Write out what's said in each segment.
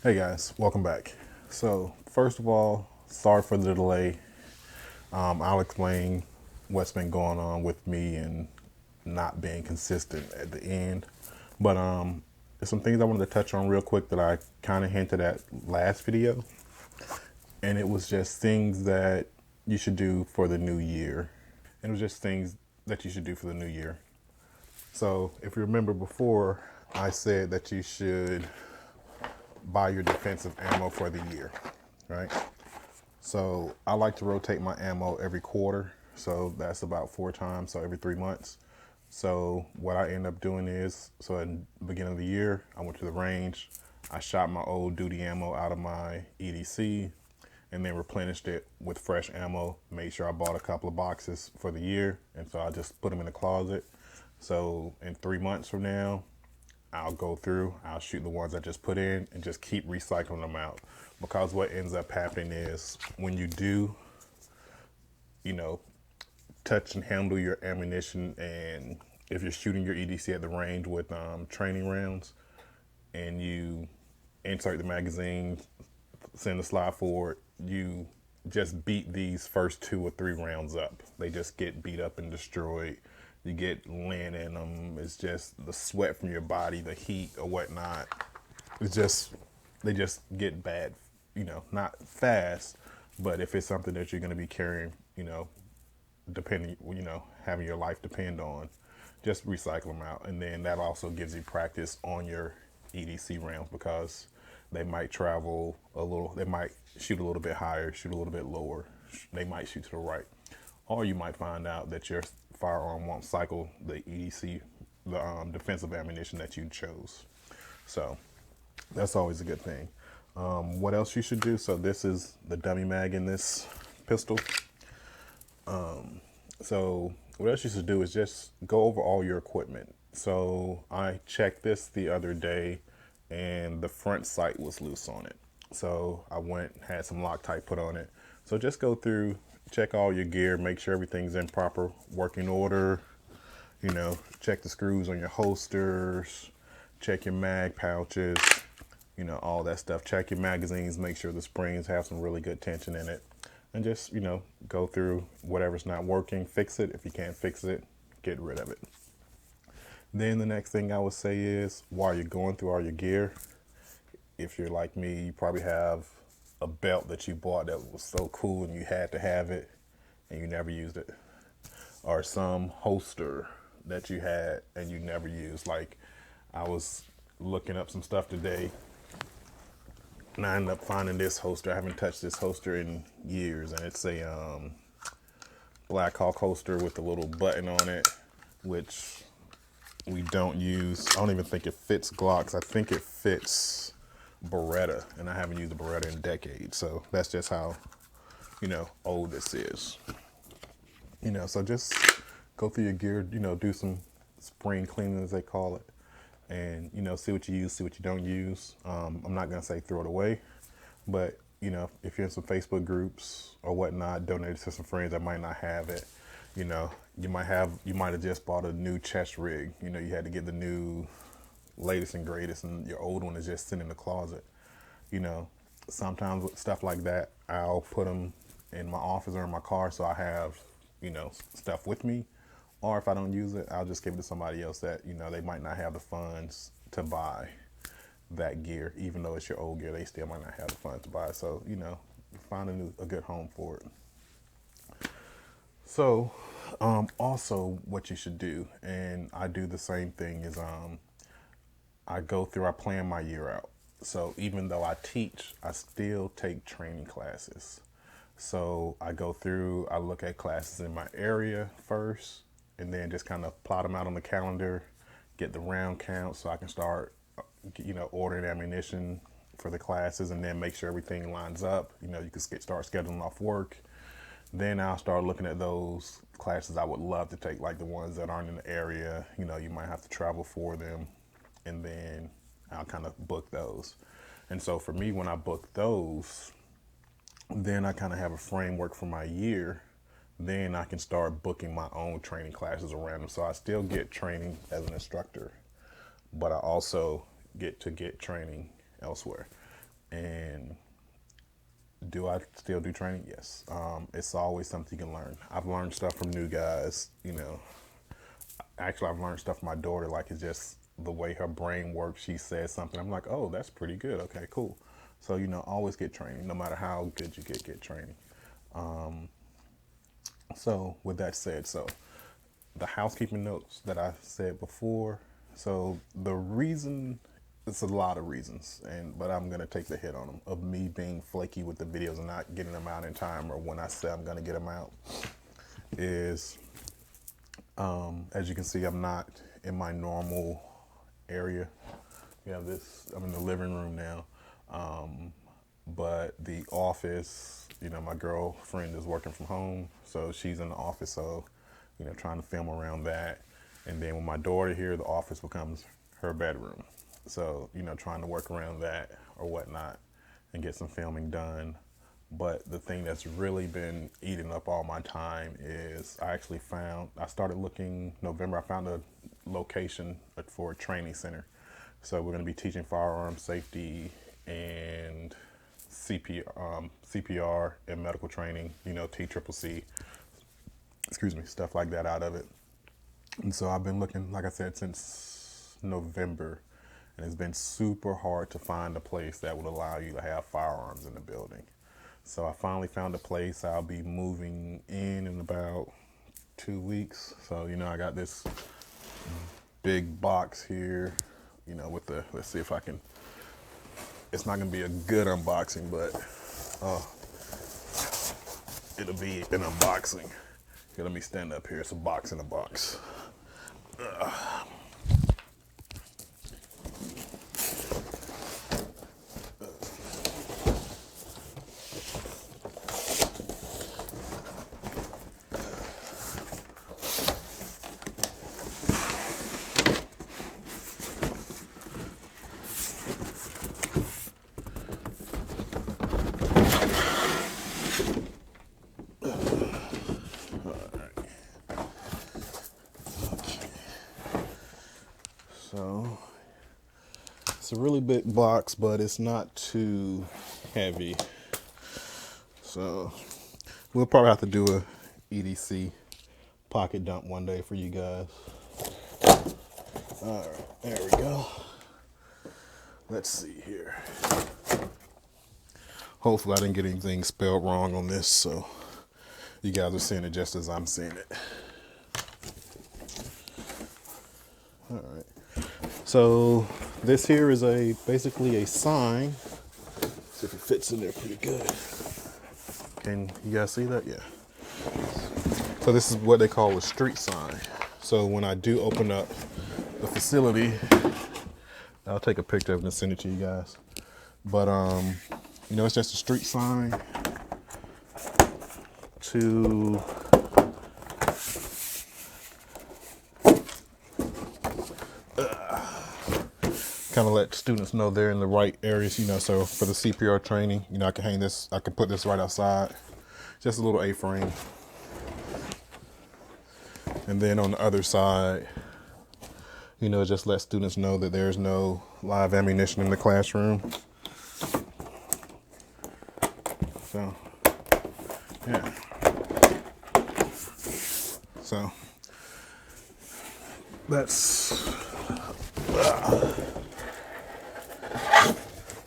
Hey guys, welcome back. So, first of all, sorry for the delay. I'll explain what's been going on with me and not being consistent at the end. But there's some things I wanted to touch on real quick that I kind of hinted at last video, and it was just things that you should do for the new year. And it was just things that you should do for the new year. So, if you remember before, I said that you should buy your defensive ammo for the year, right? So I like to rotate my ammo every quarter. So that's about 4 times, so every 3 months. So what I end up doing is, so in the beginning of the year, I went to the range, I shot my old duty ammo out of my EDC, and then replenished it with fresh ammo. Made sure I bought a couple of boxes for the year, and so I just put them in the closet. So in 3 months from now, I'll go through, I'll shoot the ones I just put in and just keep recycling them out. Because what ends up happening is when you do, you know, touch and handle your ammunition, and if you're shooting your EDC at the range with training rounds and you insert the magazine, send the slide forward, you just beat these first 2 or 3 rounds up. They just get beat up and destroyed. You get lint in them. It's just the sweat from your body, the heat or whatnot. It's just, they just get bad, not fast, but if it's something that you're going to be carrying, depending, having your life depend on, just recycle them out. And then that also gives you practice on your EDC rounds, because they might travel a little, they might shoot a little bit higher, shoot a little bit lower, they might shoot to the right. Or you might find out that your firearm won't cycle the EDC, the defensive ammunition that you chose. So that's always a good thing. What else you should do? So this is the dummy mag in this pistol. So what else you should do is just go over all your equipment. So I checked this the other day, and the front sight was loose on it. So I went, had some Loctite put on it. So just go through, check all your gear, make sure everything's in proper working order. Check the screws on your holsters, check your mag pouches, all that stuff. Check your magazines, make sure the springs have some really good tension in it. And just, go through whatever's not working, fix it. If you can't fix it, get rid of it. Then the next thing I would say is, while you're going through all your gear, if you're like me, you probably have a belt that you bought that was so cool and you had to have it and you never used it. Or some holster that you had and you never used. Like, I was looking up some stuff today, and I ended up finding this holster. I haven't touched this holster in years, and it's a Black Hawk holster with a little button on it, which we don't use. I don't even think it fits Glocks. I think it fits Beretta, and I haven't used a Beretta in decades. So that's just how, old this is. So just go through your gear, do some spring cleaning, as they call it, and, see what you use, see what you don't use. I'm not going to say throw it away, but, if you're in some Facebook groups or whatnot, donate it to some friends that might not have it. You might have just bought a new chest rig. You had to get the new latest and greatest, and your old one is just sitting in the closet. Sometimes with stuff like that, I'll put them in my office or in my car, so I have, stuff with me. Or if I don't use it, I'll just give it to somebody else that, they might not have the funds to buy that gear. Even though it's your old gear, they still might not have the funds to buy it. So, find a good home for it. So, also what you should do, and I do the same thing, is I plan my year out. So even though I teach, I still take training classes. So I go through, I look at classes in my area first, and then just kind of plot them out on the calendar, get the round count so I can start, ordering ammunition for the classes, and then make sure everything lines up. You can start scheduling off work. Then I'll start looking at those classes I would love to take, like the ones that aren't in the area. You might have to travel for them, and then I'll kind of book those. And so for me, when I book those, then I kind of have a framework for my year. Then I can start booking my own training classes around them. So I still get training as an instructor, but I also get training elsewhere. And do I still do training? Yes. It's always something you can learn. I've learned stuff from new guys. Actually, I've learned stuff from my daughter. Like, it's just the way her brain works. She says something, I'm like, oh, that's pretty good. Okay, cool. So, always get training. No matter how good you get training. So with that said, so the housekeeping notes that I said before. So the reason, it's a lot of reasons, but I'm gonna take the hit on them of me being flaky with the videos and not getting them out in time, or when I say I'm gonna get them out, is as you can see, I'm not in my normal area. We have this. I'm in the living room now, but the office, my girlfriend is working from home, so she's in the office. So, trying to film around that, and then with my daughter here, the office becomes her bedroom. So, trying to work around that or whatnot, and get some filming done. But the thing that's really been eating up all my time is I started looking November, I found a location for a training center. So we're going to be teaching firearm safety and CPR and medical training, TCCC, stuff like that out of it. And so I've been looking, like I said, since November, and it's been super hard to find a place that would allow you to have firearms in the building. So I finally found a place. I'll be moving in about 2 weeks. So, I got this big box here, with let's see if I can, it's not going to be a good unboxing, but it'll be an unboxing. Here, let me stand up here. It's a box in a box. So it's a really big box, but it's not too heavy. So we'll probably have to do a EDC pocket dump one day for you guys. All right, there we go. Let's see here. Hopefully I didn't get anything spelled wrong on this, so you guys are seeing it just as I'm seeing it. All right. So this here is basically a sign. See if it fits in there pretty good. Can you guys see that? Yeah. So this is what they call a street sign. So when I do open up the facility, I'll take a picture of it and send it to you guys. But it's just a street sign to kind of let students know they're in the right areas, so for the CPR training, I can hang this, I can put this right outside, just a little A-frame. And then on the other side, just let students know that there's no live ammunition in the classroom. So, yeah. So, that's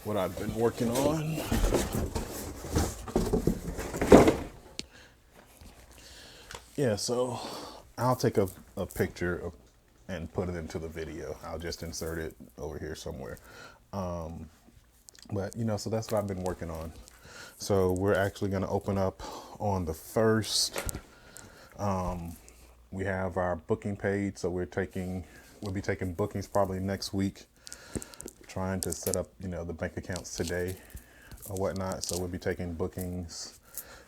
what I've been working on. Yeah, so I'll take a picture and put it into the video. I'll just insert it over here somewhere. But, so that's what I've been working on. So we're actually going to open up on the 1st. We have our booking page, so we'll be taking bookings probably next week. Trying to set up, the bank accounts today or whatnot. So we'll be taking bookings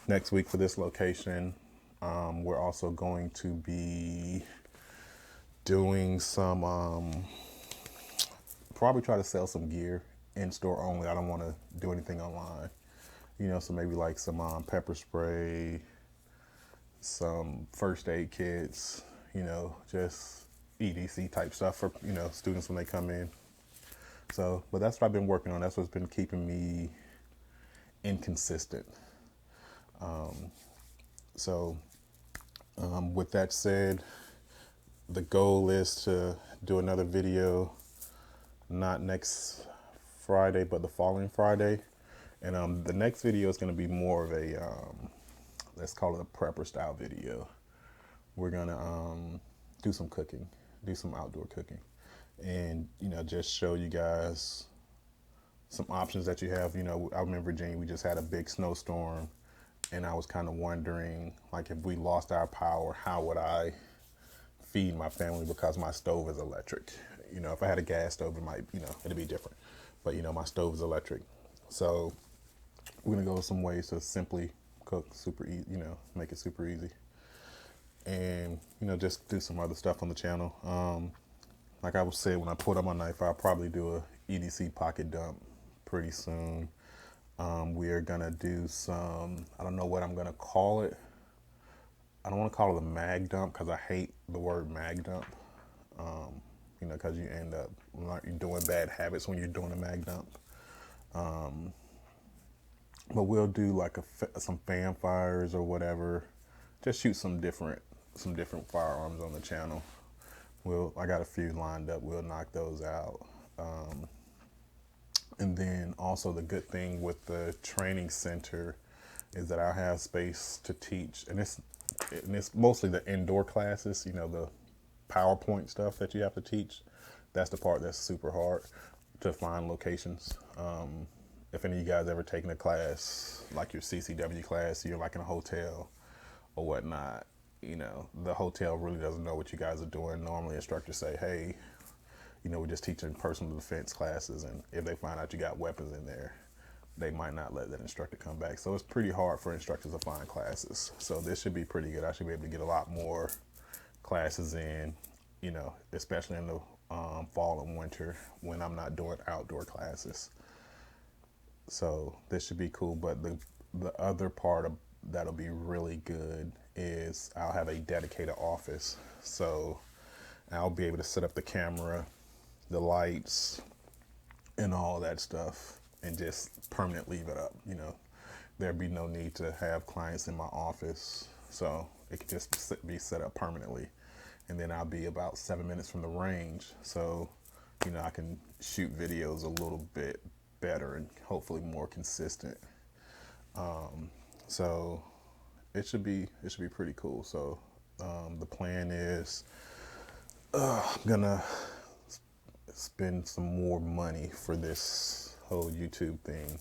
next week for this location. We're also going to be doing some, probably try to sell some gear in store only. I don't want to do anything online, so maybe like some pepper spray, some first aid kits, just EDC type stuff for, students when they come in. So, but that's what I've been working on. That's what's been keeping me inconsistent. So, with that said, the goal is to do another video, not next Friday, but the following Friday. And the next video is going to be more of a, let's call it a prepper style video. We're going to do some cooking, do some outdoor cooking, and, just show you guys some options that you have. I'm in Virginia, we just had a big snowstorm, and I was kind of wondering, like, if we lost our power, how would I feed my family, because my stove is electric. If I had a gas stove, it might, it'd be different. But, my stove is electric. So we're going to go some ways to simply cook super easy, make it super easy. And, just do some other stuff on the channel. Like I was saying, when I put on my knife, I'll probably do a EDC pocket dump pretty soon. We are going to do some, I don't know what I'm going to call it. I don't want to call it a mag dump, because I hate the word mag dump. Because you end up doing bad habits when you're doing a mag dump. But we'll do like some fan fires or whatever. Just shoot some different firearms on the channel. I got a few lined up. We'll knock those out. And then also the good thing with the training center is that I'll have space to teach. And it's mostly the indoor classes, the PowerPoint stuff that you have to teach. That's the part that's super hard to find locations. If any of you guys ever taken a class, like your CCW class, you're like in a hotel or whatnot, the hotel really doesn't know what you guys are doing. Normally instructors say, hey, we're just teaching personal defense classes, and if they find out you got weapons in there, they might not let that instructor come back. So it's pretty hard for instructors to find classes. So this should be pretty good. I should be able to get a lot more classes in, especially in the fall and winter when I'm not doing outdoor classes. So this should be cool. But the other part that'll be really good is I'll have a dedicated office. So I'll be able to set up the camera, the lights, and all that stuff, and just permanently leave it up. There'd be no need to have clients in my office. So it could just be set up permanently. And then I'll be about 7 minutes from the range. So, I can shoot videos a little bit better and hopefully more consistent. So it should be pretty cool. So the plan is I'm gonna spend some more money for this whole YouTube thing.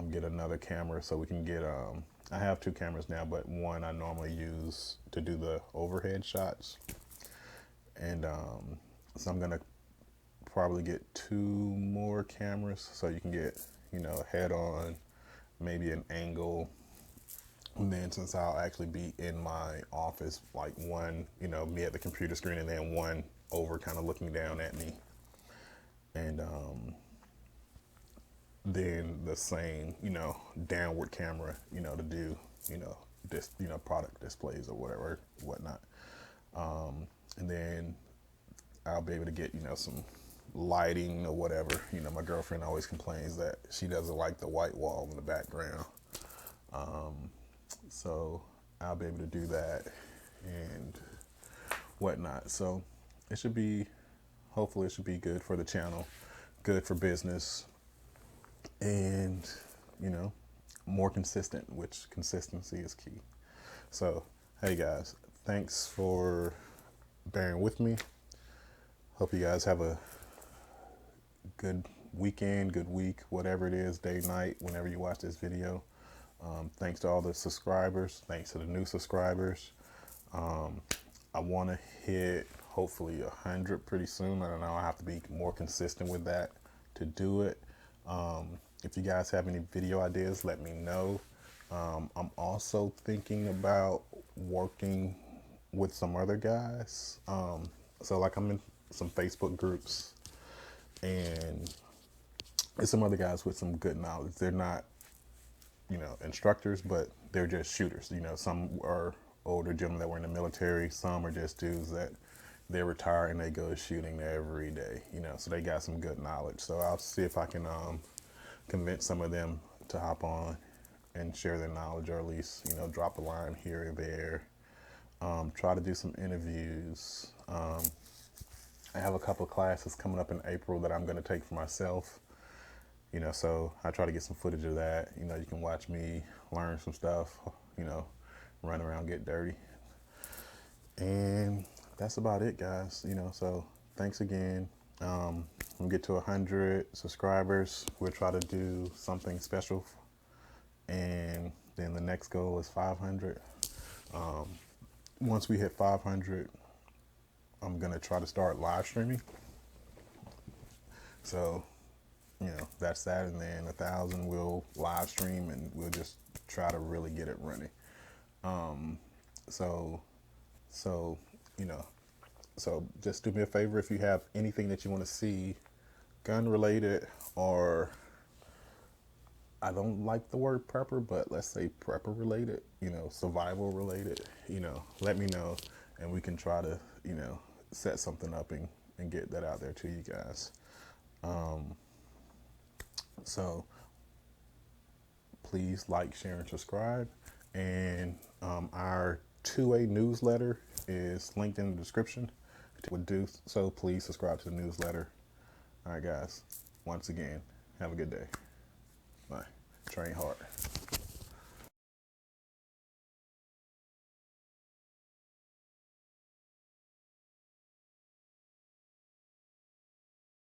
Get another camera so we can get I have 2 cameras now, but one I normally use to do the overhead shots. And so I'm gonna probably get 2 more cameras so you can get, head on, maybe an angle. And then since I'll actually be in my office, like one, me at the computer screen, and then one over kind of looking down at me. And then the same, downward camera, to do, this, product displays or whatever, whatnot. And then I'll be able to get, some lighting or whatever. My girlfriend always complains that she doesn't like the white wall in the background. So I'll be able to do that and whatnot. So hopefully it should be good for the channel, good for business, and, more consistent, which consistency is key. So, hey guys, thanks for bearing with me. Hope you guys have a good weekend, good week, whatever it is, day, night, whenever you watch this video. Thanks to all the subscribers. Thanks to the new subscribers. I want to hit hopefully 100 pretty soon. I don't know. I have to be more consistent with that to do it. If you guys have any video ideas, let me know. I'm also thinking about working with some other guys. So like I'm in some Facebook groups, and there's some other guys with some good knowledge. They're not, instructors, but they're just shooters. Some are older gentlemen that were in the military. Some are just dudes that, they retire and they go shooting every day, you know, so they got some good knowledge. So I'll see if I can convince some of them to hop on and share their knowledge, or at least, you know, drop a line here or there. Try to do some interviews. I have a couple of classes coming up in April that I'm going to take for myself, you know, so I try to get some footage of that. You know, you can watch me learn some stuff, you know, run around, get dirty. And that's about it, guys. You know, so thanks again. When we get to 100 subscribers, we'll try to do something special. And then the next goal is 500. Once we hit 500, I'm going to try to start live streaming. So, you know, that's that. And then 1,000, we'll live stream and we'll just try to really get it running. So, you know, so just do me a favor, if you have anything that you want to see gun related, or I don't like the word prepper, but let's say prepper related, you know, survival related, you know, let me know and we can try to, you know, set something up and get that out there to you guys. So please like, share, and subscribe. And our 2A newsletter is linked in the description. Would do so, please subscribe to the newsletter. All right, guys. Once again, have a good day. Bye. Train hard.